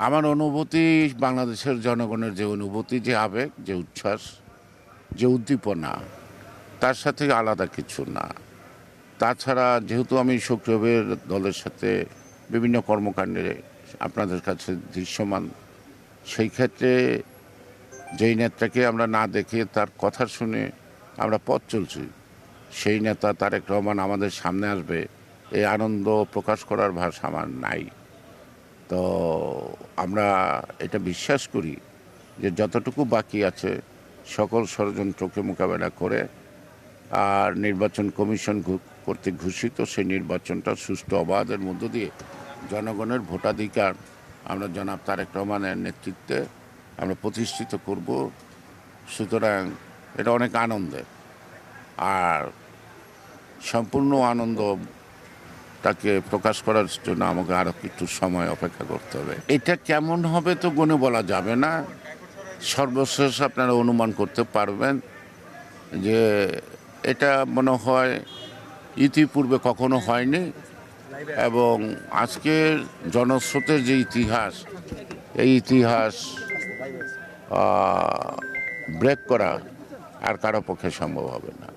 আমার অনুভূতি, বাংলাদেশের জনগণের যে অনুভূতি, যে আবেগ, যে উচ্ছ্বাস, যে উদ্দীপনা, তার সাথে আলাদা কিছু না। তাছাড়া যেহেতু আমি সক্রিয়ভাবে দলের সাথে বিভিন্ন কর্মকাণ্ডে আপনাদের কাছে দৃশ্যমান, সেই ক্ষেত্রে যেই নেতাকে আমরা না দেখে তার কথা শুনে আমরা পথ চলছি, সেই নেতা তারেক রহমান আমাদের সামনে আসবে, এই আনন্দ প্রকাশ করার ভাষা আমার নাই। তো আমরা এটা বিশ্বাস করি যে যতটুকু বাকি আছে সকল ষড়যন্ত্রকে মোকাবেলা করে আর নির্বাচন কমিশন কর্তৃক ঘোষিত সেই নির্বাচনটা সুষ্ঠু অবাধের মধ্য দিয়ে জনগণের ভোটাধিকার আমরা জনাব তারেক রহমানের নেতৃত্বে আমরা প্রতিষ্ঠিত করব। সুতরাং এটা অনেক আনন্দের, আর সম্পূর্ণ আনন্দটাকে প্রকাশ করার জন্য আমাকে আরও একটু সময় অপেক্ষা করতে হবে। এটা কেমন হবে তো গুণে বলা যাবে না, সর্বশেষ আপনারা অনুমান করতে পারবেন যে এটা মনে হয় ইতিপূর্বে কখনো হয়নি, এবং আজকের জনস্রোতের যে ইতিহাস, এই ইতিহাস ব্রেক করা আর কারো পক্ষে সম্ভব হবে না।